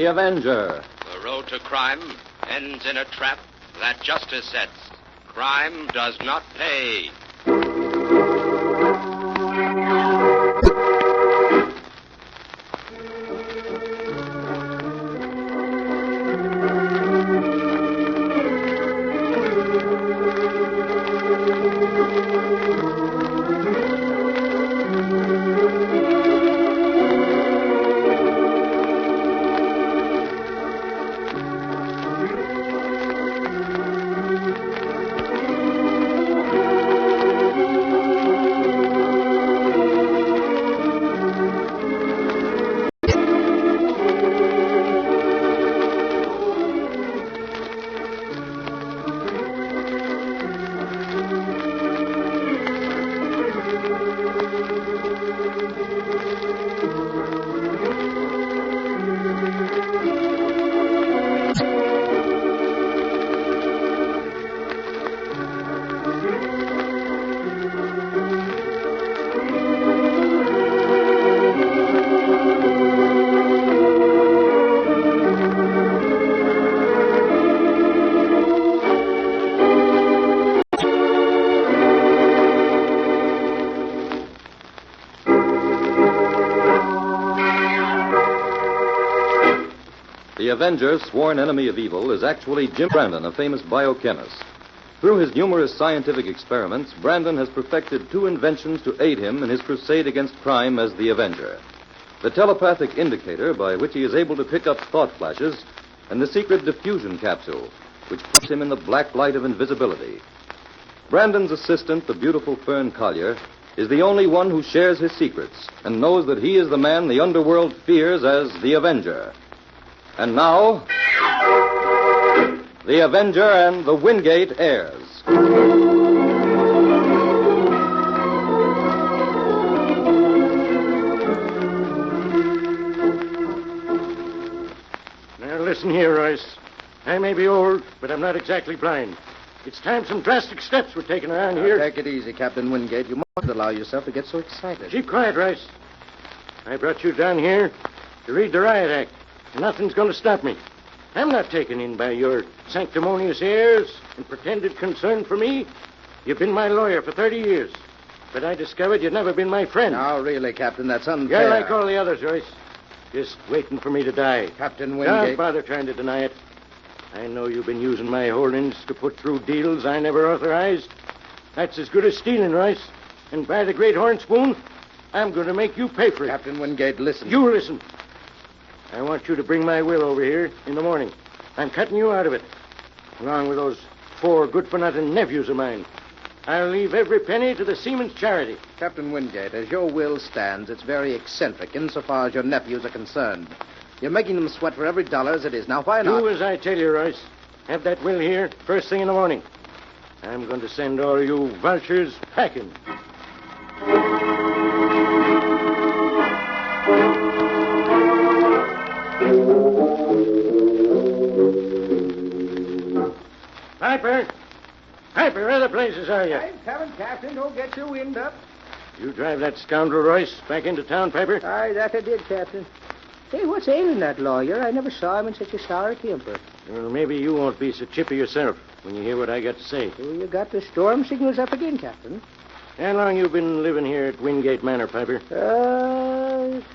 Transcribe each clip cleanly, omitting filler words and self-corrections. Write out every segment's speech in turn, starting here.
The Avenger. The road to crime ends in a trap that justice sets. Crime does not pay. The Avenger, sworn enemy of evil, is actually Jim Brandon, a famous biochemist. Through his numerous scientific experiments, Brandon has perfected two inventions to aid him in his crusade against crime as the Avenger. The telepathic indicator, by which he is able to pick up thought flashes, and the secret diffusion capsule, which puts him in the black light of invisibility. Brandon's assistant, the beautiful Fern Collier, is the only one who shares his secrets and knows that he is the man the underworld fears as the Avenger. And now, the Avenger and the Wingate Heirs. Now, listen here, Royce. I may be old, but I'm not exactly blind. It's time some drastic steps were taken around here. Take it easy, Captain Wingate. You mustn't allow yourself to get so excited. Keep quiet, Royce. I brought you down here to read the riot act. Nothing's going to stop me. I'm not taken in by your sanctimonious airs and pretended concern for me. You've been my lawyer for 30 years. But I discovered you'd never been my friend. Now, really, Captain, that's unfair. You're like all the others, Royce. Just waiting for me to die. Captain Wingate. Don't bother trying to deny it. I know you've been using my holdings to put through deals I never authorized. That's as good as stealing, Royce. And by the great horn spoon, I'm going to make you pay for it. Captain Wingate, listen. You listen. I want you to bring my will over here in the morning. I'm cutting you out of it, along with those 4 good-for-nothing nephews of mine. I'll leave every penny to the Seamen's Charity. Captain Wingate, as your will stands, it's very eccentric insofar as your nephews are concerned. You're making them sweat for every dollar as it is. Now, why not? Do as I tell you, Royce. Have that will here first thing in the morning. I'm going to send all you vultures packing. Piper! Piper, where the places are you? I'm coming, Captain. Don't get your wind up. You drive that scoundrel Royce back into town, Piper? Aye, that I did, Captain. Hey, what's ailing that lawyer? I never saw him in such a sour temper. Well, maybe you won't be so chippy yourself when you hear what I got to say. So you got the storm signals up again, Captain? How long you been living here at Wingate Manor, Piper?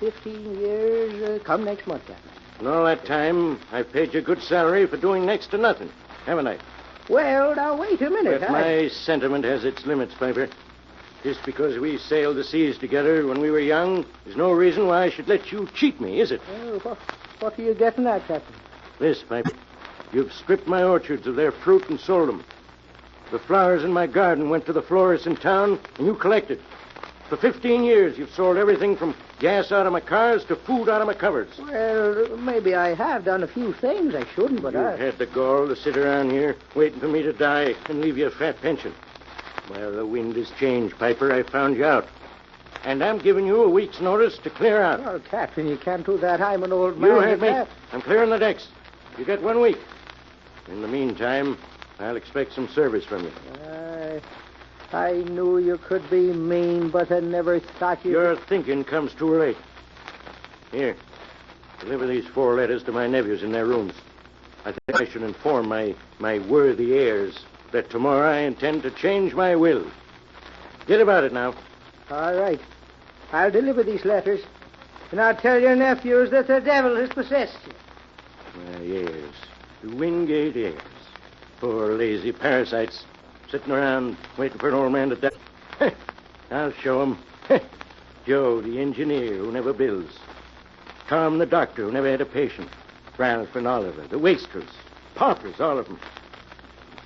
15 years. Come next month, Captain. And all that time, I've paid you a good salary for doing next to nothing, haven't I? Well, now, wait a minute. But my sentiment has its limits, Piper. Just because we sailed the seas together when we were young is no reason why I should let you cheat me, is it? Oh, what are you getting at, Captain? This, Piper. You've stripped my orchards of their fruit and sold them. The flowers in my garden went to the florists in town, and you collected. For 15 years, you've sold everything from gas out of my cars to food out of my cupboards. Well, maybe I have done a few things I shouldn't, but You've had the gall to sit around here waiting for me to die and leave you a fat pension. Well, the wind has changed, Piper. I found you out. And I'm giving you a week's notice to clear out. Well, Captain, you can't do that. I'm an old man. You heard me. I'm clearing the decks. You get 1 week. In the meantime, I'll expect some service from you. I knew you could be mean, but I never thought you... Your thinking comes too late. Here. Deliver these 4 letters to my nephews in their rooms. I think I should inform my worthy heirs that tomorrow I intend to change my will. Get about it now. All right. I'll deliver these letters, and I'll tell your nephews that the devil has possessed you. My heirs. The Wingate heirs. Poor lazy parasites sitting around waiting for an old man to die. I'll show 'em. Joe, the engineer who never builds. Tom, the doctor who never had a patient. Ralph and Oliver, the wastrels. Paupers, all of them.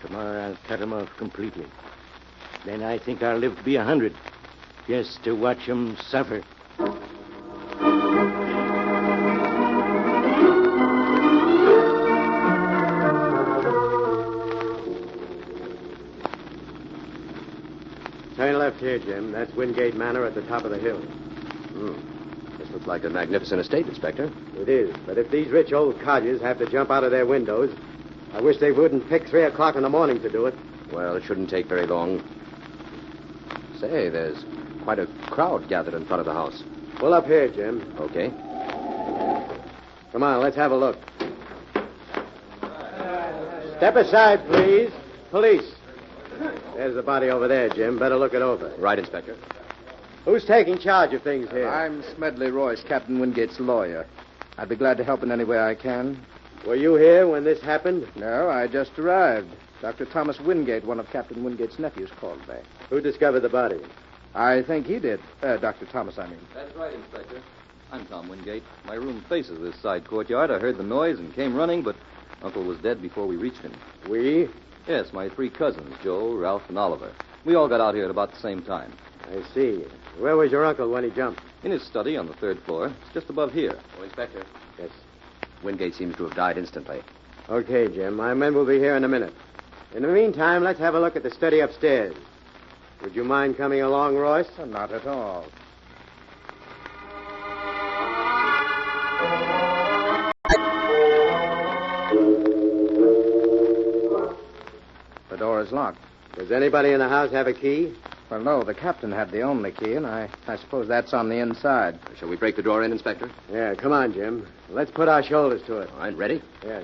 Tomorrow I'll cut 'em off completely. Then I think I'll live to be 100, just to watch 'em suffer. Turn left here, Jim. That's Wingate Manor at the top of the hill. This looks like a magnificent estate, Inspector. It is, but if these rich old codgers have to jump out of their windows, I wish they wouldn't pick 3 o'clock in the morning to do it. Well, it shouldn't take very long. Say, there's quite a crowd gathered in front of the house. Pull up here, Jim. Okay. Come on, let's have a look. Step aside, please. Police. There's the body over there, Jim. Better look it over. Right, Inspector. Who's taking charge of things here? I'm Smedley Royce, Captain Wingate's lawyer. I'd be glad to help in any way I can. Were you here when this happened? No, I just arrived. Dr. Thomas Wingate, one of Captain Wingate's nephews, called me. Who discovered the body? I think he did. Dr. Thomas, I mean. That's right, Inspector. I'm Tom Wingate. My room faces this side courtyard. I heard the noise and came running, but Uncle was dead before we reached him. We? Yes, my 3 cousins, Joe, Ralph, and Oliver. We all got out here at about the same time. I see. Where was your uncle when he jumped? In his study on the 3rd floor. It's just above here. Oh, Inspector. Yes. Wingate seems to have died instantly. Okay, Jim. My men will be here in a minute. In the meantime, let's have a look at the study upstairs. Would you mind coming along, Royce? Not at all. The door is locked. Does anybody in the house have a key? Well, no, the captain had the only key, and I suppose that's on the inside. Shall we break the door in, Inspector? Yeah, come on, Jim. Let's put our shoulders to it. All right, ready? Yeah.